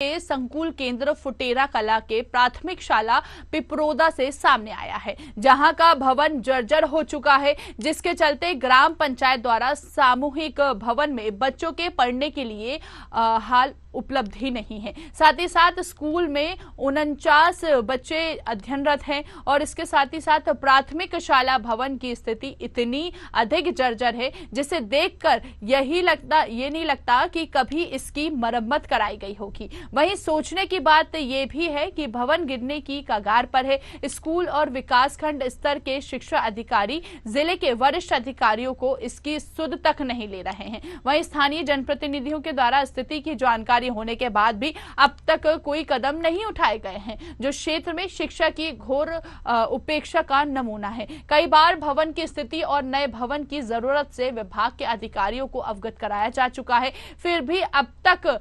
के संकुल केंद्र फुटेरा कला के प्राथमिक शाला पिपरोदा से सामने आया है, जहां का भवन जर्जर हो चुका है, जिसके चलते ग्राम पंचायत द्वारा सामूहिक भवन में बच्चों के पढ़ने के लिए हाल उपलब्ध ही नहीं है। साथ ही साथ स्कूल में 49 बच्चे अध्ययनरत हैं और इसके साथ ही साथ प्राथमिक शाला भवन की स्थिति इतनी अधिक जर्जर है जिसे देखकर ये नहीं लगता कि कभी इसकी मरम्मत कराई गई होगी। वहीं सोचने की बात यह भी है कि भवन गिरने की कगार पर है। स्कूल और विकासखंड स्तर के शिक्षा अधिकारी जिले के वरिष्ठ अधिकारियों को इसकी सुध तक नहीं ले रहे हैं। वहीं स्थानीय जनप्रतिनिधियों के द्वारा स्थिति की जानकारी होने के बाद भी अब तक कोई कदम नहीं उठाए गए हैं, जो क्षेत्र में शिक्षा की घोर उपेक्षा का नमूना है। कई बार भवन की स्थिति और नए भवन की जरूरत से विभाग के अधिकारियों को अवगत कराया जा चुका है, फिर भी अब तक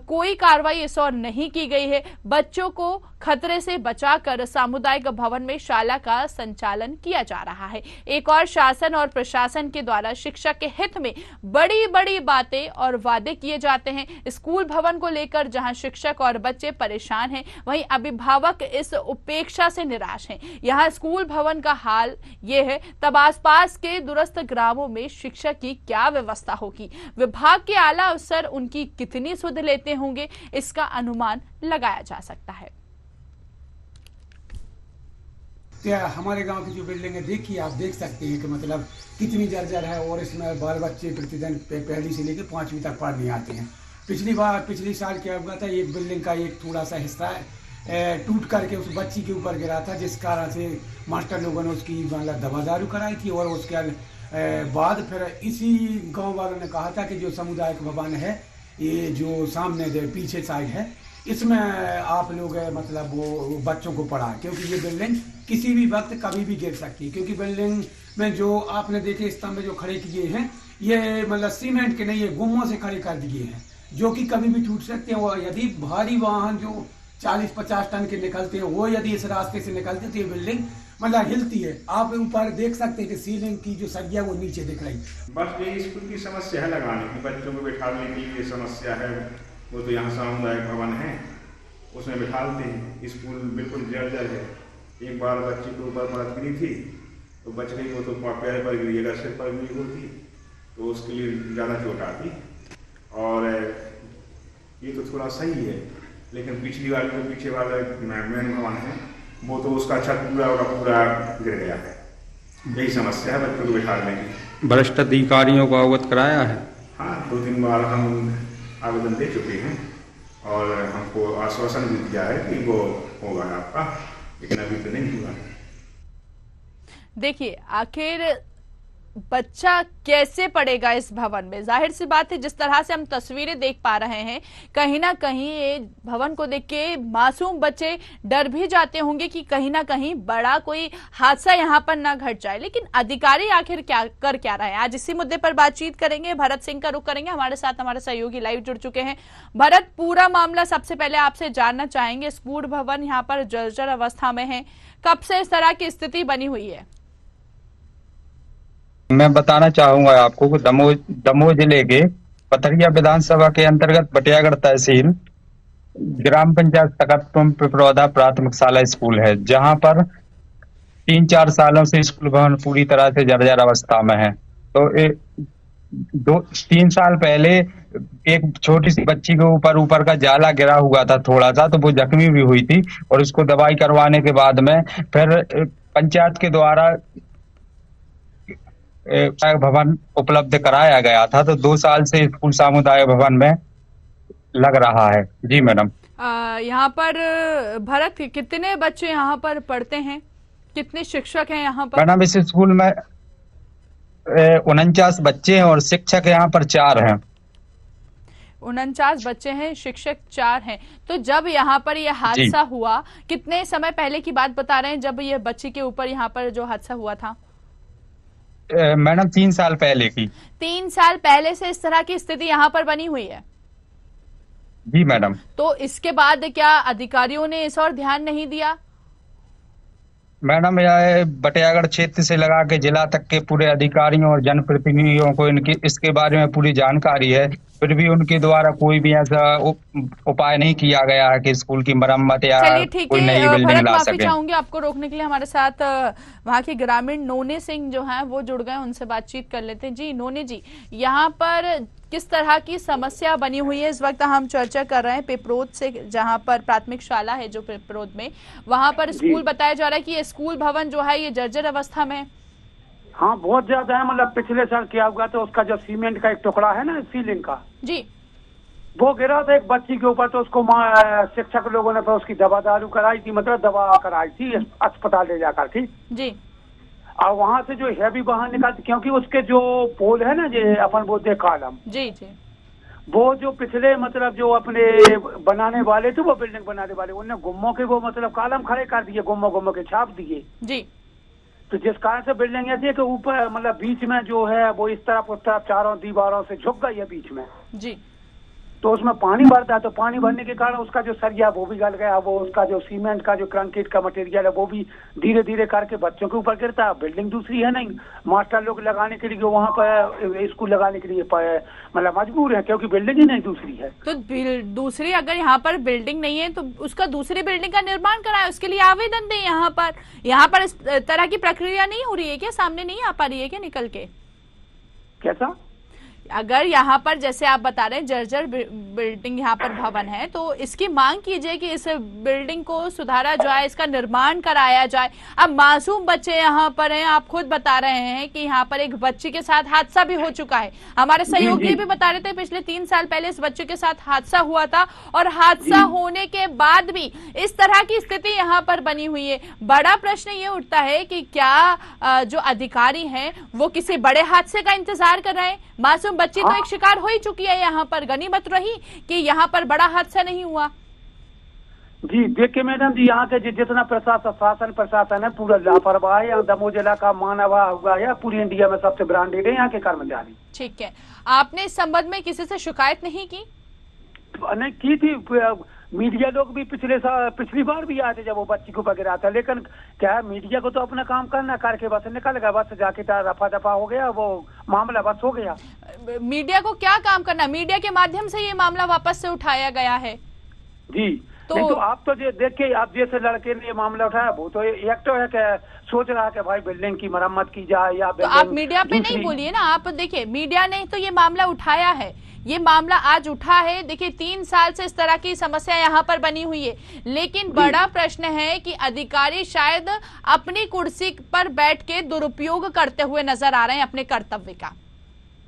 कोई कार्रवाई इस ओर नहीं की गई है। बच्चों को खतरे से बचाकर सामुदायिक भवन में शाला का संचालन किया जा रहा है। एक और शासन और प्रशासन के द्वारा शिक्षा के हित में बड़ी बड़ी बातें और वादे किए जाते हैं। स्कूल भवन को लेकर जहां शिक्षक और बच्चे परेशान हैं, वहीं अभिभावक इस उपेक्षा से निराश हैं। यहां स्कूल भवन का हाल यह है, तब आसपास के दूरस्थ ग्रामों में शिक्षा की क्या व्यवस्था होगी, विभाग के आला अफसर उनकी कितनी सुध लेते होंगे, इसका अनुमान लगाया जा सकता है। हमारे गांव की जो बिल्डिंग है, देखिए आप देख सकते हैं कि मतलब कितनी जर्जर है और इसमें बाल बच्चे प्रतिदिन पहली से लेकर 5वीं तक पढ़ने आते हैं। पिछली साल क्या हुआ था, एक बिल्डिंग का एक थोड़ा सा हिस्सा टूट करके उस बच्ची के ऊपर गिरा था, जिस कारण से मास्टर लोगों ने उसकी मतलब दवा-दारू कराई थी। और उसके बाद फिर इसी गांव वालों ने कहा था कि जो सामुदायिक भवन है, ये जो सामने पीछे साइड है, इसमें आप लोग मतलब वो बच्चों को पढ़ाएं, क्योंकि ये बिल्डिंग किसी भी वक्त कभी भी गिर सकती है। क्योंकि बिल्डिंग में जो आपने देखे स्तंभ जो खड़े किए हैं, ये मतलब सीमेंट के नहीं, ये गुम्मों से खड़े कर दिए हैं, जो कि कभी भी टूट सकते हैं। और यदि भारी वाहन जो 40-50 टन के निकलते हैं, वो यदि इस रास्ते से निकलते तो ये बिल्डिंग मतलब हिलती है। आप ऊपर देख सकते हैं कि सीलिंग की जो सरिया वो नीचे दिख रही। बस ये स्कूल की समस्या है, लगाने की बच्चों को बैठाने की ये समस्या है। वो तो यहाँ सामुदायिक भवन है, उसमें बैठाते हैं। स्कूल बिल्कुल जर्जर है। एक बार बच्ची के ऊपर परत गिरी थी तो बच गई, वो तो पैर पर गिरी, अगर सिर पर गिरी होती तो उसके लिए ज़्यादा चोट आती। और ये तो थोड़ा सही है, लेकिन पिछली वाले जो पीछे वाला मेन भवन है, वो तो उसका छत पूरा गिर गया है। यही समस्या है बच्चों को बैठाने की। वरिष्ठ अधिकारियों को अवगत कराया है? हाँ, 2-3 बार हम आवेदन दे चुके हैं और हमको आश्वासन भी दिया है कि वो होगा आपका, लेकिन अभी तो नहीं हुआ। देखिए, आखिर बच्चा कैसे पढ़ेगा इस भवन में? जाहिर सी बात है, जिस तरह से हम तस्वीरें देख पा रहे हैं, कहीं ना कहीं ये भवन को देख के मासूम बच्चे डर भी जाते होंगे कि कहीं ना कहीं बड़ा कोई हादसा यहाँ पर ना घट जाए। लेकिन अधिकारी आखिर क्या कर रहे हैं? आज इसी मुद्दे पर बातचीत करेंगे। भरत सिंह का रुख करेंगे, हमारे साथ हमारे सहयोगी लाइव जुड़ चुके हैं। भरत, पूरा मामला सबसे पहले आपसे जानना चाहेंगे। स्कूल भवन यहाँ पर जर्जर अवस्था में है, कब से इस तरह की स्थिति बनी हुई है? मैं बताना चाहूंगा आपको कि दमोह जिले के पथरिया विधानसभा के अंतर्गत बटियागढ़ तहसील ग्राम पंचायत सकतपुर पिपरौदा प्राथमिक शाला स्कूल है, जहां पर 3-4 सालों से स्कूल भवन पूरी तरह से जर्जर अवस्था में है। तो 2-3 साल पहले एक छोटी सी बच्ची के ऊपर का जाला गिरा हुआ था थोड़ा सा, तो वो जख्मी भी हुई थी और उसको दवाई करवाने के बाद में फिर पंचायत के द्वारा भवन उपलब्ध कराया गया था। तो 2 साल से स्कूल सामुदायिक भवन में लग रहा है। जी मैडम। यहाँ पर भरत, कितने बच्चे यहाँ पर पढ़ते हैं, कितने शिक्षक हैं यहाँ पर? मैडम, इस स्कूल में 49 बच्चे हैं और शिक्षक यहाँ पर 4 हैं। 49 बच्चे हैं, शिक्षक 4 हैं। तो जब यहाँ पर यह हादसा हुआ, कितने समय पहले की बात बता रहे हैं जब यह बच्ची के ऊपर यहाँ पर जो हादसा हुआ था? मैडम 3 साल पहले की। 3 साल पहले से इस तरह की स्थिति यहाँ पर बनी हुई है? जी मैडम। तो इसके बाद क्या अधिकारियों ने इस और ध्यान नहीं दिया? मैडम, यह बटियागढ़ क्षेत्र से लगा के जिला तक के पूरे अधिकारियों और जनप्रतिनिधियों को इनकी इसके बारे में पूरी जानकारी है, फिर भी उनके द्वारा कोई भी ऐसा उपाय नहीं किया गया है कि स्कूल की मरम्मत या चलिए ठीक कोई नई है बिल्डिंग भरत, ला माफी सके। चाहूंगी आपको रोकने के लिए। हमारे साथ वहाँ के ग्रामीण नोने सिंह जो हैं वो जुड़ गए, उनसे बातचीत कर लेते हैं। जी नोने जी, यहाँ पर किस तरह की समस्या बनी हुई है? इस वक्त हम चर्चा कर रहे हैं पिपरोद से, जहाँ पर प्राथमिक शाला है जो पिपरोद में, वहाँ पर स्कूल बताया जा रहा है कि ये स्कूल भवन जो है ये जर्जर अवस्था में है। हाँ बहुत ज्यादा है, मतलब पिछले साल क्या हुआ तो उसका जो सीमेंट का एक टुकड़ा है ना सीलिंग का, जी वो गिरा था एक बच्ची के ऊपर, तो उसको शिक्षक लोगों ने फिर उसकी दवा दारू कराई थी, मतलब दवा कराई थी अस्पताल ले जाकर थी जी। और वहाँ से जो हैवी बाहर निकालती, क्योंकि उसके जो पोल है ना जो अपन बोलते हैं कॉलम, जी जी, वो जो पिछले मतलब जो अपने बनाने वाले थे, वो बिल्डिंग बनाने वाले, उन्होंने गुम्मों के वो मतलब कॉलम खड़े कर दिए, गुम्मों के छाप दिए जी। तो जिस कारण से बिल्डिंग ऐसी है कि ऊपर मतलब बीच में जो है वो इस तरफ उस तरफ चारों दीवारों से झुक गई है बीच में, जी तो उसमें पानी भरता है, तो पानी भरने के कारण उसका जो सरिया वो भी गल गया, वो उसका जो सीमेंट का जो कंक्रीट का मटेरियल है वो भी धीरे धीरे करके बच्चों के ऊपर गिरता है। बिल्डिंग दूसरी है नहीं, मास्टर लोग लगाने के लिए वहाँ पर स्कूल लगाने के लिए मतलब मजबूर है, क्योंकि बिल्डिंग ही नहीं दूसरी है। तो दूसरी अगर यहाँ पर बिल्डिंग नहीं है तो उसका दूसरी बिल्डिंग का निर्माण कराए, उसके लिए आवेदन दें। यहाँ पर इस तरह की प्रक्रिया नहीं हो रही है क्या? सामने नहीं आ पा रही है क्या निकल के? कैसा? अगर यहाँ पर जैसे आप बता रहे हैं जर्जर बिल्डिंग यहाँ पर भवन है, तो इसकी मांग कीजिए कि इस बिल्डिंग को सुधारा जाए, इसका निर्माण कराया जाए। अब मासूम बच्चे यहाँ पर हैं, आप खुद बता रहे हैं कि यहाँ पर एक बच्ची के साथ हादसा भी हो चुका है। हमारे सहयोगी भी बता रहे थे पिछले 3 साल पहले इस बच्चे के साथ हादसा हुआ था, और हादसा होने के बाद भी इस तरह की स्थिति यहाँ पर बनी हुई है। बड़ा प्रश्न ये उठता है कि क्या जो अधिकारी हैं वो किसी बड़े हादसे का इंतजार कर रहे हैं? मासूम बच्ची तो एक शिकार हो ही चुकी है यहाँ पर, गनीमत रही कि यहाँ पर बड़ा हादसा नहीं हुआ। जी देखिए मैडम जी, यहाँ के जितना प्रशासन है पूरा लापरवाह है। यहाँ दमोह जिला का मानवा हुआ है, पूरी इंडिया में सबसे ब्रांडेड है यहाँ के कर्मचारी। ठीक है, आपने इस संबंध में किसी से शिकायत नहीं की? नहीं की थी, मीडिया लोग भी पिछली बार भी आए थे जब वो बच्ची को पकड़ा था, लेकिन क्या है मीडिया को तो अपना काम करना, करके बस निकल गया, बस जाके रफा दफा हो गया, वो मामला बस हो गया। मीडिया को क्या काम करना? मीडिया के माध्यम से ये मामला वापस से उठाया गया है। जी तो आप तो देखिए, आप जैसे लड़के ने ये मामला उठाया, वो तो एक तो है कि सोच रहा है कि भाई बिल्डिंग की मरम्मत की जाए, या तो आप मीडिया पे नहीं बोलिए ना। आप देखिए, मीडिया ने तो ये मामला उठाया है, ये मामला आज उठा है। देखिए 3 साल से इस तरह की समस्या यहाँ पर बनी हुई है, लेकिन बड़ा प्रश्न है कि अधिकारी शायद अपनी कुर्सी पर बैठ के दुरुपयोग करते हुए नजर आ रहे हैं अपने कर्तव्य का।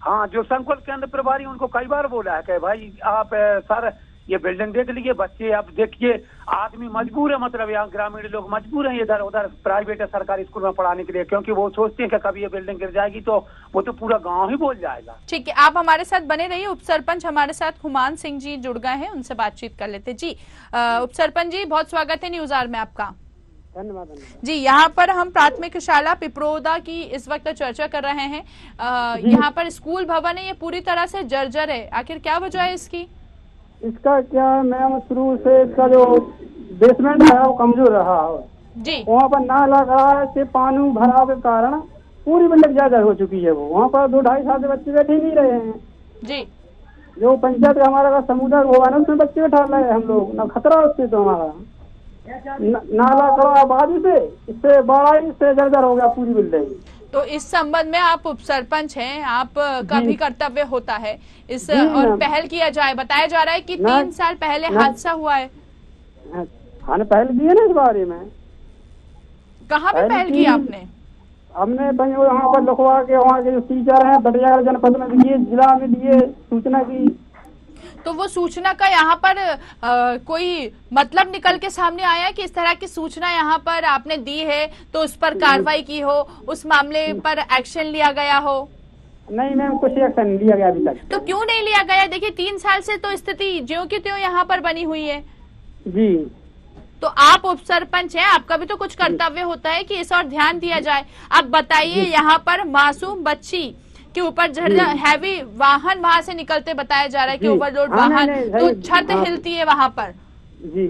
हाँ, जो संकुल केंद्र प्रभारी उनको कई बार बोला है कि भाई आप सर ये बिल्डिंग देख लीजिए, बच्चे आप देखिए, आदमी मजबूर है, मतलब यहाँ ग्रामीण लोग मजबूर हैं इधर उधर प्राइवेट या सरकारी स्कूल में पढ़ाने के लिए, क्योंकि वो सोचते हैं कि कभी ये बिल्डिंग गिर जाएगी तो वो तो पूरा गांव ही बोल जाएगा। ठीक है, आप हमारे साथ बने रहिए। उप सरपंच हमारे साथ हुमान सिंह जी जुड़ गए हैं, उनसे बातचीत कर लेते। जी उप सरपंच जी, बहुत स्वागत है न्यूज आवर में आपका। धन्यवाद जी। यहाँ पर हम प्राथमिक शाला पिपरोदा की इस वक्त चर्चा कर रहे हैं। यहाँ पर स्कूल भवन है, ये पूरी तरह से जर्जर है, आखिर क्या वजह है इसकी? इसका क्या मैम, शुरू से इसका जो बेसमेंट है वो कमजोर रहा जी। वहाँ पर नाला खड़ा से पानी भराव के कारण पूरी बिल्डिंग जर्जर हो चुकी है। वो वहाँ पर 2-2.5 साल से बच्चे बैठे नहीं रहे हैं जी। जो पंचायत का हमारा समुदाय हुआ ना, उसमें बच्चे बैठा रहे हैं हम लोग, ना खतरा उससे तो हमारा नाला खड़ा बाजू से, इससे बड़ा इससे जर्जर हो गया पूरी बिल्डिंग। तो इस संबंध में आप उप सरपंच हैं, आप का भी कर्तव्य होता है इस और पहल किया जाए। बताया जा रहा है कि 3 साल पहले हादसा हुआ है। हाँ पहल की है ना इस बारे में। कहाँ पे पहल की आपने? हमने वहाँ पर लिखवा के वहाँ के जो टीचर हैं बटियागढ़ जनपद में दिए, जिला में दिए सूचना की। तो वो सूचना का यहाँ पर कोई मतलब निकल के सामने आया कि इस तरह की सूचना यहाँ पर आपने दी है तो उस पर कार्रवाई की हो, उस मामले पर एक्शन लिया गया हो? नहीं मैम, कुछ एक्शन नहीं लिया गया अभी तक। तो क्यों नहीं लिया गया? देखिए 3 साल से तो स्थिति ज्यों की त्यों यहाँ पर बनी हुई है। जी। तो आप उप सरपंच हैं, आपका भी तो कुछ कर्तव्य होता है कि इस और ध्यान दिया जाए। आप बताइए, यहाँ पर मासूम बच्ची के ऊपर हैवी वाहन वहां से निकलते बताया जा रहा है कि ओवरलोड वाहन, तो छत हिलती है वहां पर। जी।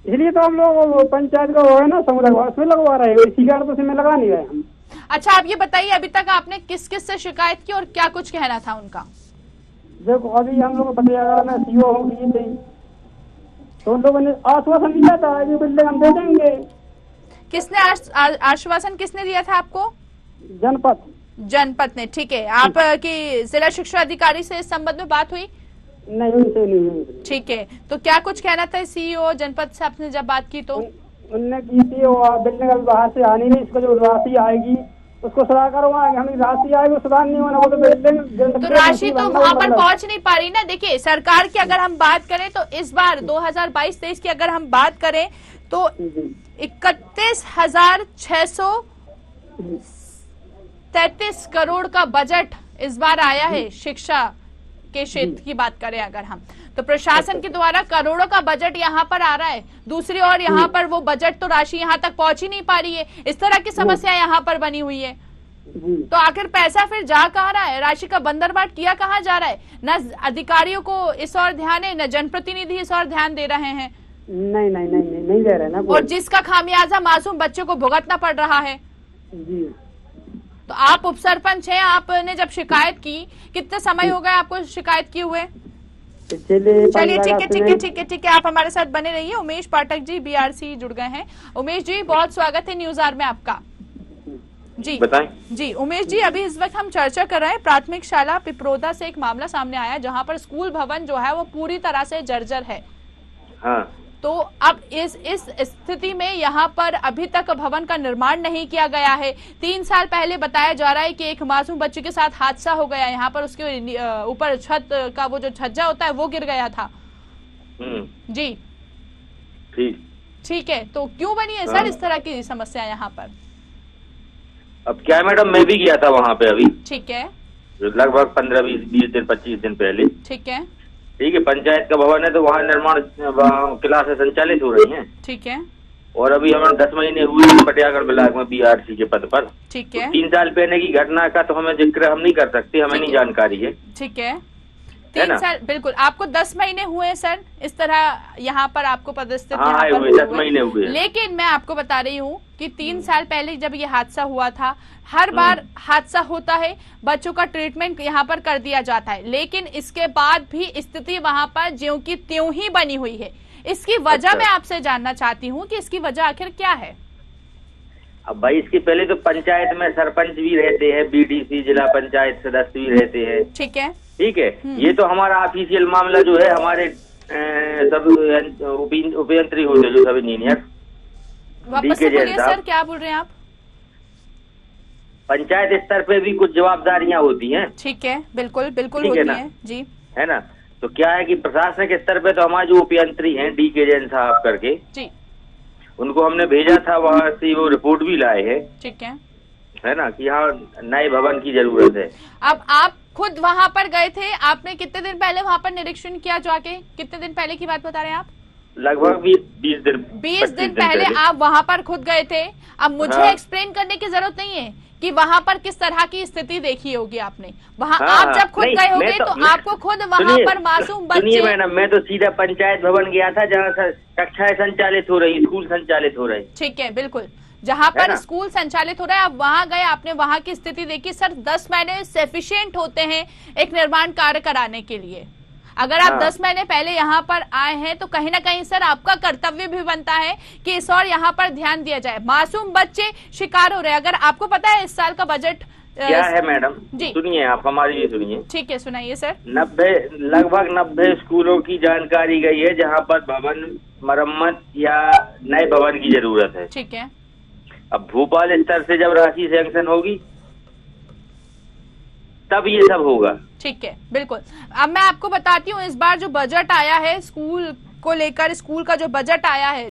इसलिए तो हम लोग पंचायत का वो है ना समुदाय भवन उसमें लगवा रहे हैं, इसी कारण तो उसमें लगा नहीं रहे हम। अच्छा, आप ये बताइए अभी तक आपने किस किस से शिकायत की और क्या कुछ कहना था उनका? देखो अभी हम लोग पटियागढ़ में सीओ हो गई थी, तो उन लोगों ने आश्वासन दिया था कि बिल्डिंग हम दे देंगे। किसने आश्वासन किसने दिया था आपको? जनपद ने। ठीक है, आप की जिला शिक्षा अधिकारी से इस संबंध में बात हुई? नहीं, उनसे नहीं हुई। ठीक है, तो क्या कुछ कहना था सीईओ जनपद से आपने जब बात की? तो उनने की थी बिल्डिंग अभी बाहर से आनी नहीं, इसको जो राशि आएगी उसको सुधार करवाएंगे। हमें राशि आएगी वो सुधार नहीं होना, वो तो बिल्डिंग तो राशि तो वहाँ पर पहुँच नहीं पा रही ना। देखिए सरकार की अगर हम बात करें तो इस बार 2022-23 की अगर हम बात करें तो 31,633 करोड़ का बजट इस बार आया है शिक्षा के क्षेत्र की बात करें अगर हम, तो प्रशासन के द्वारा करोड़ों का बजट यहाँ पर आ रहा है। दूसरी ओर यहाँ पर वो बजट तो राशि यहाँ तक पहुंच ही नहीं पा रही है। इस तरह की समस्या यहाँ पर बनी हुई है। तो आखिर पैसा फिर जा कहाँ रहा है? राशि का बंदरबाट किया कहाँ जा रहा है? न अधिकारियों को इस ओर ध्यान है, न जनप्रतिनिधि इस ओर ध्यान दे रहे हैं। नहीं दे रहे ना। और जिसका खामियाजा मासूम बच्चों को भुगतना पड़ रहा है। जी। तो आप उपसरपंच हैं, आपने जब शिकायत की, कितने समय हो गए आपको शिकायत किए हुए? चलिए ठीक है, आप हमारे साथ बने रहिए। उमेश पाठक जी बीआरसी जुड़ गए हैं। उमेश जी बहुत स्वागत है न्यूज आवर में आपका। जी बताएं। जी उमेश जी, अभी इस वक्त हम चर्चा कर रहे हैं प्राथमिक शाला पिपरोदा से एक मामला सामने आया जहां पर स्कूल भवन जो है वो पूरी तरह से जर्जर है। हाँ। तो अब इस स्थिति में यहाँ पर अभी तक भवन का निर्माण नहीं किया गया है। 3 साल पहले बताया जा रहा है कि एक मासूम बच्चे के साथ हादसा हो गया, यहाँ पर उसके ऊपर छत का वो जो छज्जा होता है वो गिर गया था। जी ठीक है, तो क्यों बनी है सर इस तरह की समस्या यहाँ पर? अब क्या मैडम, मैं भी गया था वहाँ पे अभी। ठीक है, लगभग 15-20 दिन 25 दिन पहले। ठीक है, पंचायत का भवन है तो वहाँ निर्माण क्लासें संचालित हो रही हैं। ठीक है, और अभी हमें 10 महीने हुए पटियागढ़ ब्लॉक में बीआरसी के पद पर। ठीक है, 3 साल पहले की घटना का तो हमें जिक्र हम नहीं कर सकते, हमें नहीं जानकारी है। ठीक है, 3 साल बिल्कुल। आपको 10 महीने हुए सर इस तरह यहाँ पर आपको पदस्थित? हाँ, हुए 10 महीने हुए। लेकिन मैं आपको बता रही हूँ कि 3 साल पहले जब ये हादसा हुआ था, हर बार हादसा होता है बच्चों का ट्रीटमेंट यहाँ पर कर दिया जाता है, लेकिन इसके बाद भी स्थिति वहाँ पर ज्यों की त्यों ही बनी हुई है। इसकी वजह मैं आपसे जानना चाहती हूँ कि इसकी वजह आखिर क्या है? अब भाई इसके पहले तो पंचायत में सरपंच भी रहते हैं, बीडीसी जिला पंचायत सदस्य भी रहते हैं। ठीक है, ये तो हमारा ऑफिशियल मामला जो है हमारे सब उपयंत्री होते जो सब इंजीनियर। वापस से बोलिए सर, क्या बोल रहे हैं आप? पंचायत स्तर पे भी कुछ जवाबदारियां होती हैं। ठीक है, बिल्कुल होती हैं जी, है ना। तो क्या है कि प्रशासनिक स्तर पे तो हमारे जो उपयंत्री हैं डीके जैन साहब करके जी, उनको हमने भेजा था, वहाँ से वो रिपोर्ट भी लाए हैं। ठीक है ना, कि यहाँ नए भवन की जरूरत है। अब आप खुद वहाँ पर गए थे, आपने कितने दिन पहले वहाँ पर निरीक्षण किया जाके? कितने दिन पहले की बात बता रहे हैं आप? लगभग 20 दिन पहले आप वहाँ पर खुद गए थे। अब मुझे एक्सप्लेन करने की जरूरत नहीं है कि वहाँ पर किस तरह की स्थिति देखी होगी आपने। वहाँ आप जब खुद गए होंगे तो आपको खुद वहाँ पर मासूम बच्चे। सुनिए मैडम, मैं तो सीधा पंचायत भवन गया था जहाँ कक्षाएं संचालित हो रही, स्कूल संचालित हो रहे। ठीक है, बिल्कुल, जहाँ पर स्कूल संचालित हो रहा है आप वहाँ गए, आपने वहाँ की स्थिति देखी। सर 10 महीने सफिशिएंट होते हैं एक निर्माण कार्य कराने के लिए। अगर आप 10 महीने पहले यहाँ पर आए हैं तो कहीं ना कहीं सर आपका कर्तव्य भी बनता है कि इस और यहाँ पर ध्यान दिया जाए। मासूम बच्चे शिकार हो रहे हैं। अगर आपको पता है इस साल का बजट क्या है मैडम जी, सुनिए आप हमारी भी सुनिए। ठीक है, सुनाइए सर। लगभग 90 स्कूलों की जानकारी गई है जहाँ पर भवन मरम्मत या नए भवन की जरूरत है। ठीक है, अब भोपाल स्तर से जब राशि सैंक्शन होगी तब ये सब होगा। ठीक है, बिल्कुल। अब मैं आपको बताती हूँ इस बार जो बजट आया है स्कूल को लेकर, स्कूल का जो बजट आया है